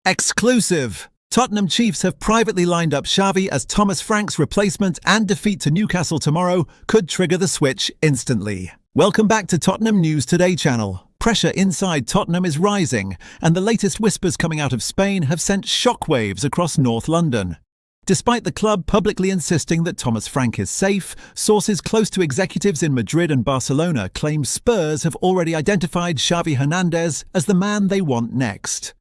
Exclusive! Tottenham Chiefs have privately lined up Xavi as Thomas Frank's replacement, and defeat to Newcastle tomorrow could trigger the switch instantly. Welcome back to Tottenham News Today channel. Pressure inside Tottenham is rising, and the latest whispers coming out of Spain have sent shockwaves across North London. Despite the club publicly insisting that Thomas Frank is safe, sources close to executives in Madrid and Barcelona claim Spurs have already identified Xavi Hernández as the man they want next.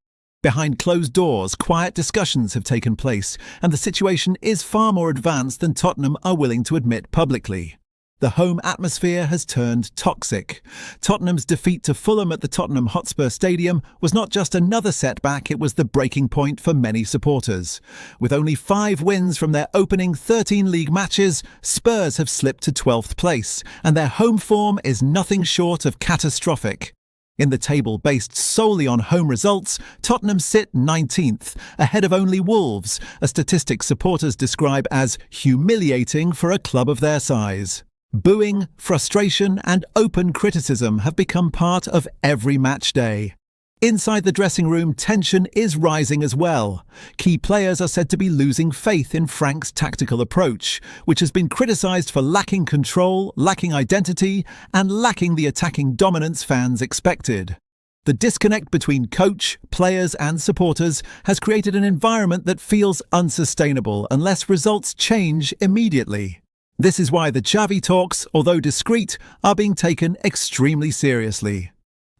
Behind closed doors, quiet discussions have taken place, and the situation is far more advanced than Tottenham are willing to admit publicly. The home atmosphere has turned toxic. Tottenham's defeat to Fulham at the Tottenham Hotspur Stadium was not just another setback, it was the breaking point for many supporters. With only 5 wins from their opening 13 league matches, Spurs have slipped to 12th place, and their home form is nothing short of catastrophic. In the table based solely on home results, Tottenham sit 19th, ahead of only Wolves, a statistic supporters describe as humiliating for a club of their size. Booing, frustration, and open criticism have become part of every match day. Inside the dressing room, tension is rising as well. Key players are said to be losing faith in Frank's tactical approach, which has been criticised for lacking control, lacking identity, and lacking the attacking dominance fans expected. The disconnect between coach, players, and supporters has created an environment that feels unsustainable unless results change immediately. This is why the Xavi talks, although discreet, are being taken extremely seriously.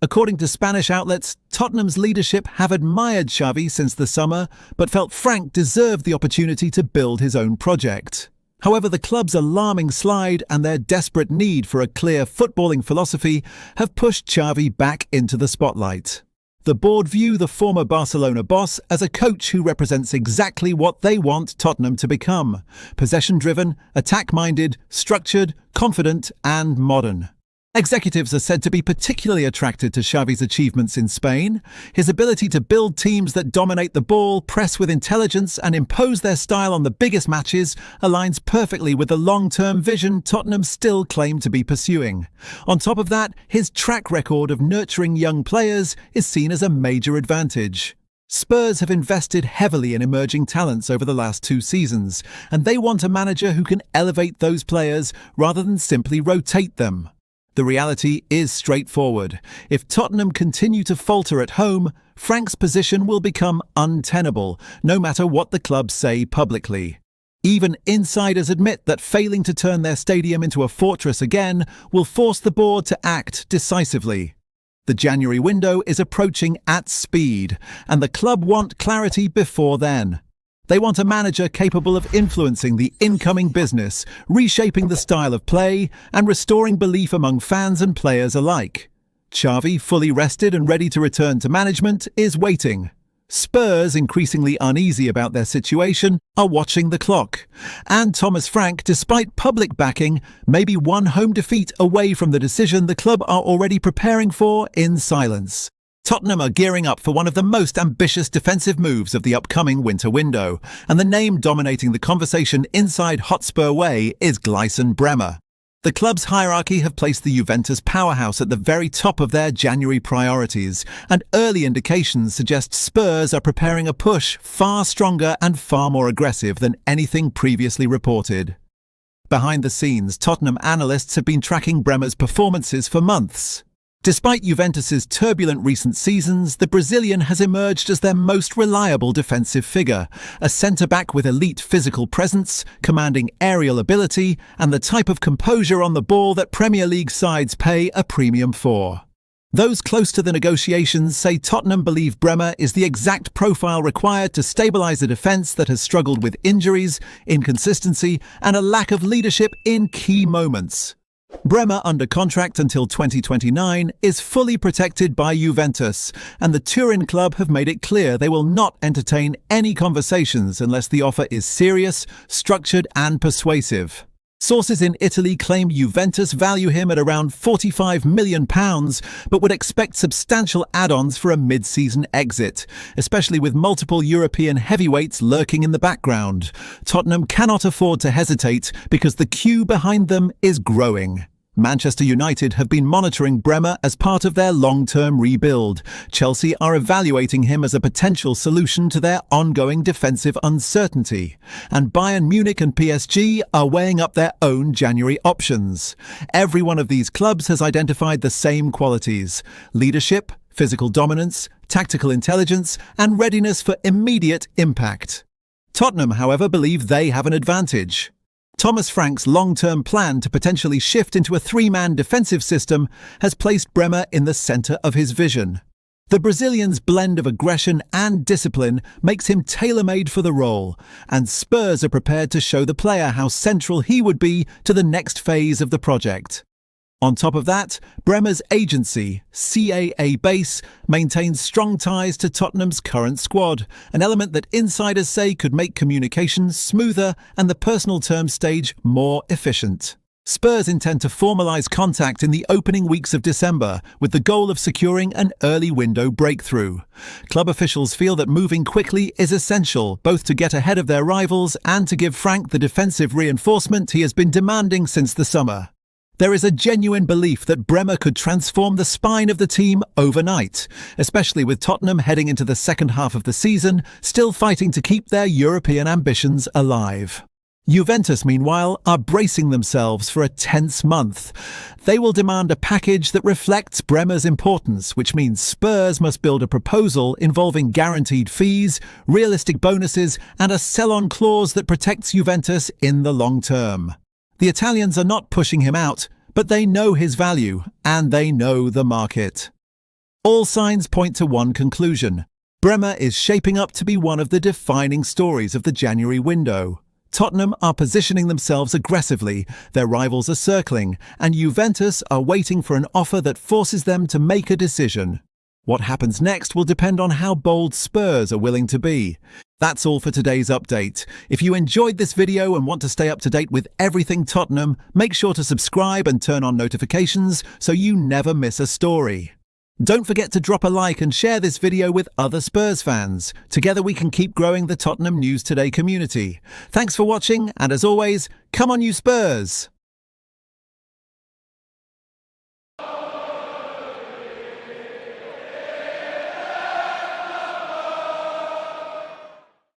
According to Spanish outlets, Tottenham's leadership have admired Xavi since the summer, but felt Frank deserved the opportunity to build his own project. However, the club's alarming slide and their desperate need for a clear footballing philosophy have pushed Xavi back into the spotlight. The board view the former Barcelona boss as a coach who represents exactly what they want Tottenham to become: possession-driven, attack-minded, structured, confident, and modern. Executives are said to be particularly attracted to Xavi's achievements in Spain. His ability to build teams that dominate the ball, press with intelligence, and impose their style on the biggest matches aligns perfectly with the long-term vision Tottenham still claim to be pursuing. On top of that, his track record of nurturing young players is seen as a major advantage. Spurs have invested heavily in emerging talents over the last 2 seasons, and they want a manager who can elevate those players rather than simply rotate them. The reality is straightforward. If Tottenham continue to falter at home, Frank's position will become untenable, no matter what the club say publicly. Even insiders admit that failing to turn their stadium into a fortress again will force the board to act decisively. The January window is approaching at speed, and the club want clarity before then. They want a manager capable of influencing the incoming business, reshaping the style of play, and restoring belief among fans and players alike. Xavi, fully rested and ready to return to management, is waiting. Spurs, increasingly uneasy about their situation, are watching the clock. And Thomas Frank, despite public backing, may be one home defeat away from the decision the club are already preparing for in silence. Tottenham are gearing up for one of the most ambitious defensive moves of the upcoming winter window, and the name dominating the conversation inside Hotspur Way is Gleison Bremer. The club's hierarchy have placed the Juventus powerhouse at the very top of their January priorities, and early indications suggest Spurs are preparing a push far stronger and far more aggressive than anything previously reported. Behind the scenes, Tottenham analysts have been tracking Bremer's performances for months. Despite Juventus's turbulent recent seasons, the Brazilian has emerged as their most reliable defensive figure, a centre-back with elite physical presence, commanding aerial ability, and the type of composure on the ball that Premier League sides pay a premium for. Those close to the negotiations say Tottenham believe Bremer is the exact profile required to stabilise a defence that has struggled with injuries, inconsistency, and a lack of leadership in key moments. Bremer, under contract until 2029, is fully protected by Juventus, and the Turin club have made it clear they will not entertain any conversations unless the offer is serious, structured, and persuasive. Sources in Italy claim Juventus value him at around £45 million, but would expect substantial add-ons for a mid-season exit, especially with multiple European heavyweights lurking in the background. Tottenham cannot afford to hesitate because the queue behind them is growing. Manchester United have been monitoring Bremer as part of their long-term rebuild. Chelsea are evaluating him as a potential solution to their ongoing defensive uncertainty. And Bayern Munich and PSG are weighing up their own January options. Every one of these clubs has identified the same qualities: leadership, physical dominance, tactical intelligence, and readiness for immediate impact. Tottenham, however, believe they have an advantage. Thomas Frank's long-term plan to potentially shift into a three-man defensive system has placed Bremer in the centre of his vision. The Brazilian's blend of aggression and discipline makes him tailor-made for the role, and Spurs are prepared to show the player how central he would be to the next phase of the project. On top of that, Bremer's agency, CAA Base, maintains strong ties to Tottenham's current squad, an element that insiders say could make communications smoother and the personal terms stage more efficient. Spurs intend to formalise contact in the opening weeks of December, with the goal of securing an early window breakthrough. Club officials feel that moving quickly is essential, both to get ahead of their rivals and to give Frank the defensive reinforcement he has been demanding since the summer. There is a genuine belief that Bremer could transform the spine of the team overnight, especially with Tottenham heading into the second half of the season, still fighting to keep their European ambitions alive. Juventus, meanwhile, are bracing themselves for a tense month. They will demand a package that reflects Bremer's importance, which means Spurs must build a proposal involving guaranteed fees, realistic bonuses, and a sell-on clause that protects Juventus in the long term. The Italians are not pushing him out, but they know his value, and they know the market. All signs point to one conclusion: Bremer is shaping up to be one of the defining stories of the January window. Tottenham are positioning themselves aggressively, their rivals are circling, and Juventus are waiting for an offer that forces them to make a decision. What happens next will depend on how bold Spurs are willing to be. That's all for today's update. If you enjoyed this video and want to stay up to date with everything Tottenham, make sure to subscribe and turn on notifications so you never miss a story. Don't forget to drop a like and share this video with other Spurs fans. Together we can keep growing the Tottenham News Today community. Thanks for watching, and as always, come on you Spurs!